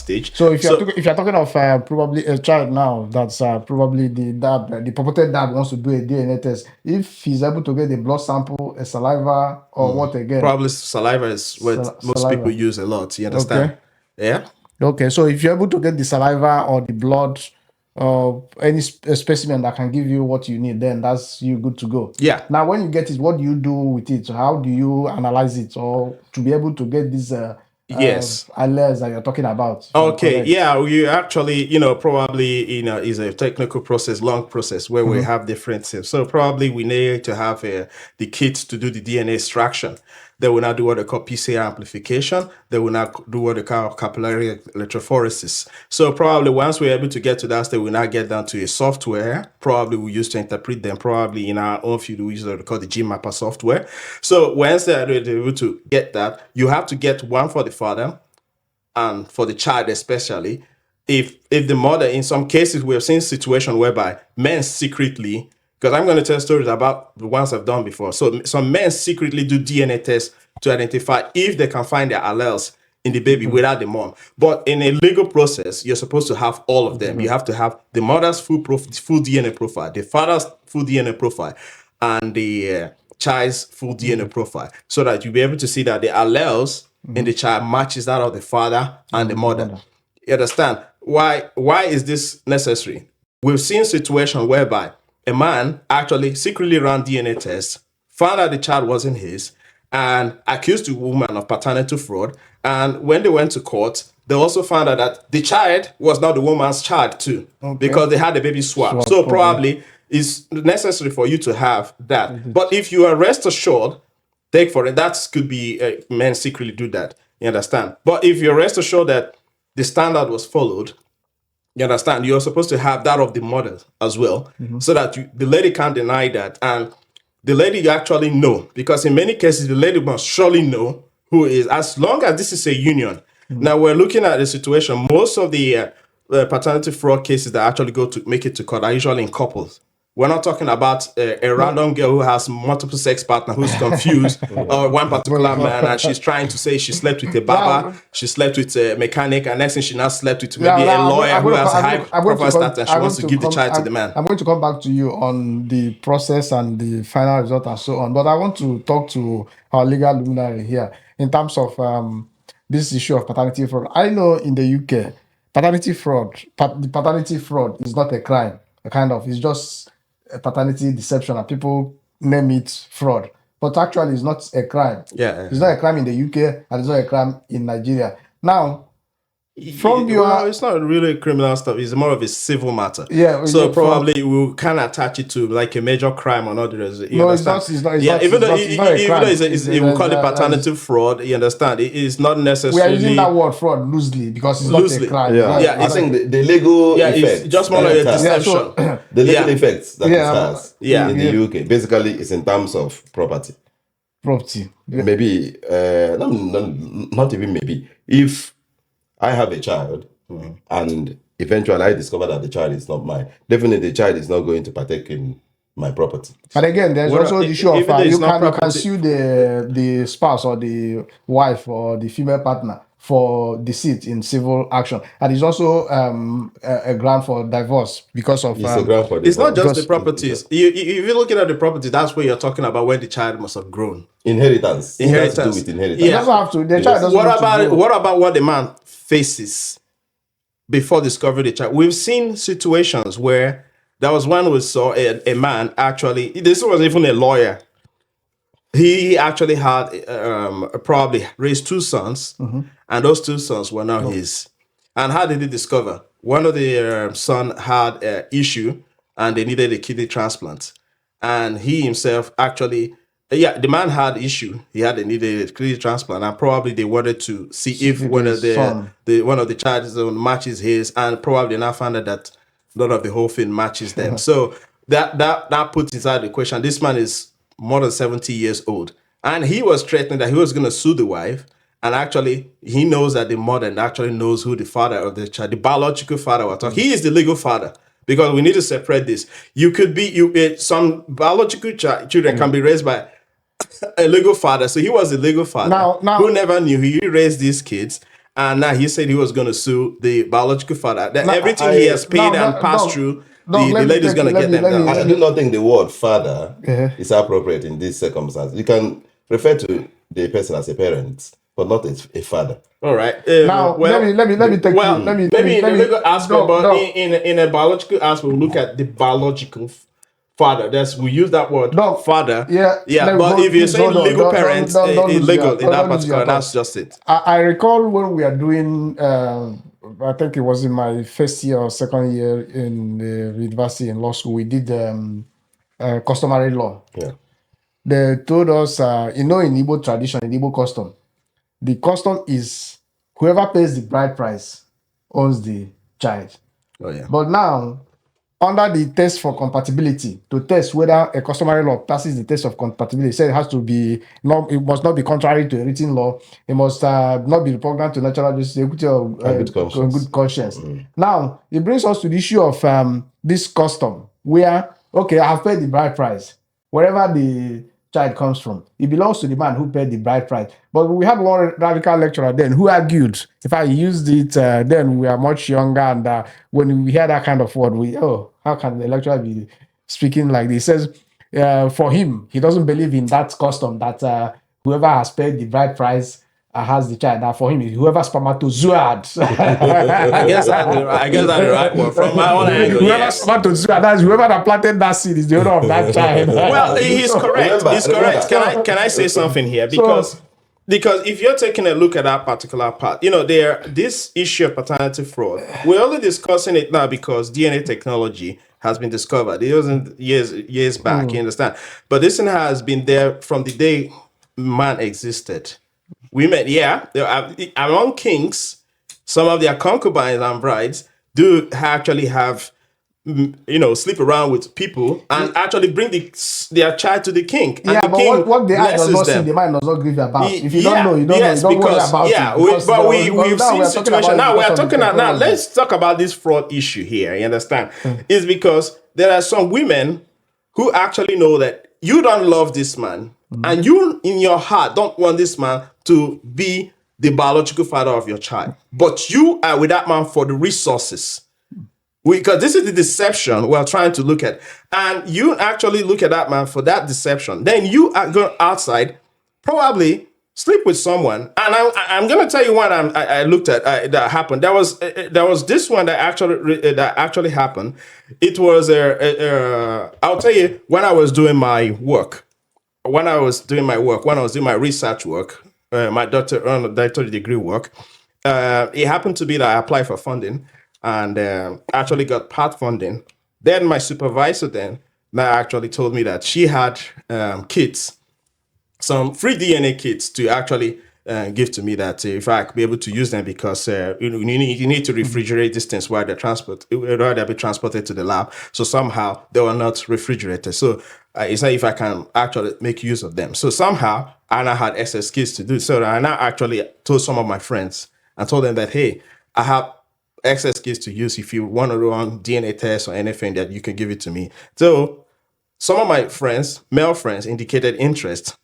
stage. So if you're talking of probably a child now, that's probably the dad, the purported dad wants to do a DNA test. If he's able to get a blood sample, a saliva, or what again? Probably saliva is what most people use a lot. You understand? Okay. Yeah. Okay. So if you're able to get the saliva or the blood, any specimen that can give you what you need, then that's you good to go. Yeah. Now, when you get it, what do you do with it? So how do you analyze it, or to be able to get these Yes. alleles that you're talking about? Okay, yeah, you actually, probably, is a technical process, long process where we have different things. So probably we need to have the kits to do the DNA extraction. They will now do what they call PCR amplification. They will now do what they call capillary electrophoresis. So probably once we're able to get to that stage, we'll now get down to a software. Probably we use to interpret them. Probably in our own field, we use what they call the GMapper software. So once they're able to get that, you have to get one for the father and for the child especially. If the mother, in some cases, we have seen situations whereby men secretly, because I'm going to tell stories about the ones I've done before. So some men secretly do DNA tests to identify if they can find their alleles in the baby without the mom. But in a legal process, you're supposed to have all of them. You have to have the mother's full DNA profile, the father's full DNA profile, and the child's full DNA profile, so that you'll be able to see that the alleles in the child matches that of the father and the mother. You understand? Why is this necessary? We've seen situations whereby a man actually secretly ran DNA tests, found out the child wasn't his, and accused the woman of paternity fraud. And when they went to court, they also found out that the child was not the woman's child too, because they had the baby swap. So probably it's necessary for you to have that. But if you are rest assured, take for it, that could be men secretly do that. You understand? But if you're rest assured that the standard was followed, you understand, you're supposed to have that of the mother as well, so that the lady can't deny that. And the lady you actually know, because in many cases, the lady must surely know who is, as long as this is a union. Now, we're looking at the situation. Most of the paternity fraud cases that actually go to make it to court are usually in couples. We're not talking about a random girl who has multiple sex partners who's confused, or one particular man, and she's trying to say she slept with a barber, she slept with a mechanic, and next thing she now slept with maybe a lawyer who has a high profile status, and she wants to give the child to the man. I'm going to come back to you on the process and the final result and so on, but I want to talk to our legal luminary here in terms of this issue of paternity fraud. I know in the UK, paternity fraud is not a crime. It's just a paternity deception, and people name it fraud. But actually, it's not a crime. It's not a crime in the UK, and it's not a crime in Nigeria. Now, it's not really criminal stuff. It's more of a civil matter. So probably we'll kind of attach it to like a major crime or not. No, it's not. Even though we call it paternity fraud, you understand? It is not necessarily. We are using that word fraud loosely because it's not a crime. I think the legal effects. It's just more like a deception. The legal effects that it has in the UK, basically, is in terms of property. Maybe, not even maybe. If I have a child and eventually I discover that the child is not mine, definitely the child is not going to partake in my property. But again, there's also the issue of you can sue the spouse or the wife or the female partner for deceit in civil action, and it's also a ground for divorce because of. It's a ground for divorce. It's not just the properties. If you're looking at the property, that's where you're talking about when the child must have grown. Inheritance. It has to do with inheritance. It doesn't have to. The child doesn't what about what the man faces before discovering the child? We've seen situations where there was one we saw a man actually. This was even a lawyer. He actually had probably raised two sons, and those two sons were not his. And how did he discover? One of the son had an issue, and they needed a kidney transplant. And he himself actually, the man had issue. He needed a kidney transplant, and probably they wanted to see if one of the child's matches his, and probably now found out that none of the whole thing matches them. So that puts inside the question. This man is more than 70 years old, and he was threatening that he was going to sue the wife, and actually he knows that the mother actually knows who the father of the child, the biological father was talking. He is the legal father, because we need to separate this. You could be some biological children can be raised by a legal father. So he was a legal father who never knew he raised these kids, And now he said he was going to sue the biological father. That everything he has paid and passed through, the lady is going to get them down. I do not think the word father is appropriate in this circumstance. You can refer to the person as a parent, but not a father. All right. Now, let me take well, you. Let me maybe in the legal aspect, but in a biological aspect, we look at the biological father. We use that word father. Yeah. But if you're saying legal parents, illegal in that particular, that's just it. I recall when we are doing. I think it was in my first year or second year in the university in law school. We did customary law. Yeah. They told us, in Igbo tradition, in Igbo custom, the custom is whoever pays the bride price owns the child. Oh yeah. But now, under the test for compatibility, to test whether a customary law passes the test of compatibility, it has to be it must not be contrary to a written law. It must not be repugnant to natural justice, equity, or good conscience. Now, it brings us to the issue of this custom, where I've paid the bride price, wherever the child comes from, it belongs to the man who paid the bride price. But we had one radical lecturer then who argued, if I used it, then we are much younger, and when we hear that kind of word, how can the lecturer be speaking like this? He says, for him, he doesn't believe in that custom that whoever has paid the bride price has the child. Now, for him, whoever spermatozoad. I guess that's the right one. From my own angle, whoever spermatozoad, that's whoever that planted that seed is the owner of that child. Well, he's correct. He's correct. Can I say something here? Because if you're taking a look at that particular part, this issue of paternity fraud, we're only discussing it now because DNA technology has been discovered. It wasn't years back, you understand? But this thing has been there from the day man existed. Women, among kings, some of their concubines and brides do actually have, sleep around with people and actually bring their child to the king. And the but king what the eye does not see, them. the mind does not grieve about. If you don't know, you don't know. You don't worry about it. But we've seen situations. Now let's talk about this fraud issue here. You understand? It's because there are some women who actually know that you don't love this man, and you in your heart don't want this man to be the biological father of your child, but you are with that man for the resources. Because this is the deception we're trying to look at, and you actually look at that man for that deception. Then you are going outside, probably sleep with someone, and I'm going to tell you what I looked at that happened. There was this one that actually happened. It was I'll tell you when I was doing my work. When I was doing my research work, my doctorate degree work, it happened to be that I applied for funding and actually got part funding. Then my supervisor now actually told me that she had kits, some free DNA kits to actually give to me, that if I could be able to use them, because you need to refrigerate these things while they'll be transported to the lab. So somehow they were not refrigerated. So it's like if I can actually make use of them. So somehow I now had excess kits to do. So I now actually told some of my friends and told them that, hey, I have excess kits to use. If you want to run DNA tests or anything, that you can give it to me. So some of my friends, male friends, indicated interest,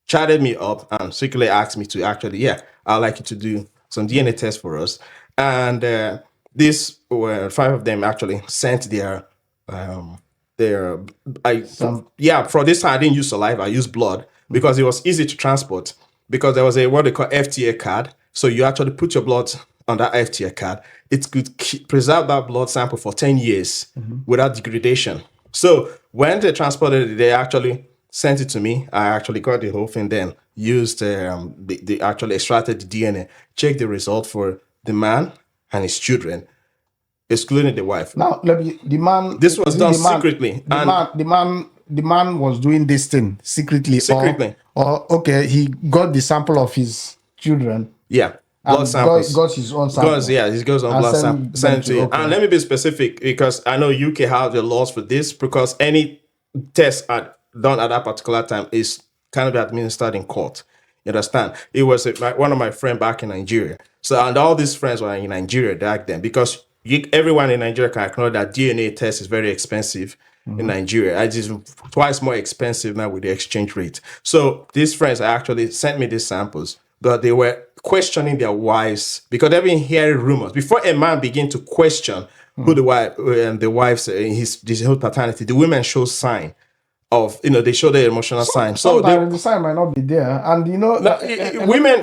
chatted me up and secretly asked me to actually, I'd like you to do some DNA tests for us. And these were 5 of them actually sent for this time I didn't use saliva, I used blood, because it was easy to transport, because there was what they call FTA card. So you actually put your blood on that FTA card. It could preserve that blood sample for 10 years without degradation. So when they transported it, they actually sent it to me. I actually got the whole thing, then used they actually extracted the DNA, checked the result for the man and his children, excluding the wife. Now, the man. This was done secretly. The man was doing this thing secretly. Or he got the sample of his children. Yeah. Blood samples. Got his own sample. He goes on blood sample. Send to you. Okay. And let me be specific, because I know UK have the laws for this, because any tests are done at that particular time is kind of administered in court. You understand? It was one of my friends back in Nigeria. So, and all these friends were in Nigeria back then, because everyone in Nigeria can acknowledge that DNA test is very expensive in Nigeria. It is twice more expensive now with the exchange rate. So these friends actually sent me these samples, but they were questioning their wives because they've been hearing rumors. Before a man begin to question who the wife's his whole paternity, the women show sign of, they show their emotional sign. So the sign might not be there, and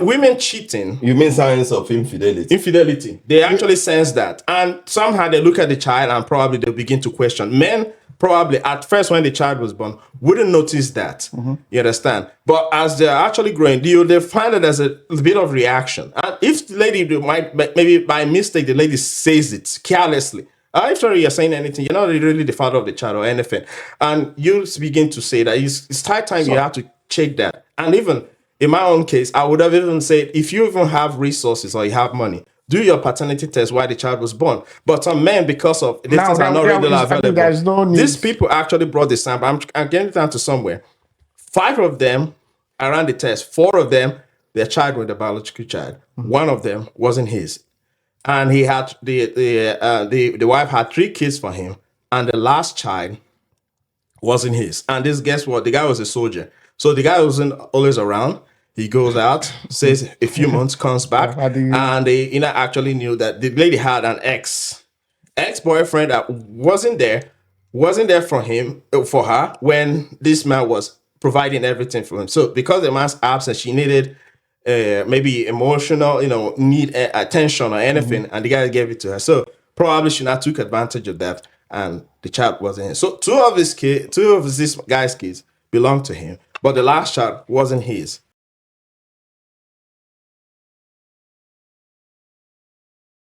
women cheating. You mean signs of infidelity? Infidelity. They actually sense that, and somehow they look at the child and probably they'll begin to question. Men probably at first when the child was born wouldn't notice that. You understand? But as they're actually growing, they find that there's a bit of reaction. And if the lady might, maybe by mistake, the lady says it carelessly. If you're saying anything, you're not really the father of the child or anything. And you begin to say that it's time you have to check that. And even in my own case, I would have even said, if you even have resources or you have money, do your paternity test while the child was born. But some men, because of these things are not readily available, these people actually brought the sample. I'm getting it down to somewhere. 5 of them around the test, 4 of them, their child was a biological child. 1 of them wasn't his. And he had the wife had 3 kids for him, and the last child wasn't his. And this, guess what? The guy was a soldier, so the guy wasn't always around. He goes out, stays a few months, comes back, and they actually knew that the lady had an ex-boyfriend that wasn't there for her when this man was providing everything for him. So because the man's absent, she needed maybe emotional, need attention or anything, and the guy gave it to her. So probably she not took advantage of that, and the child wasn't his. So 2 of this guy's kids belonged to him, but the last child wasn't his.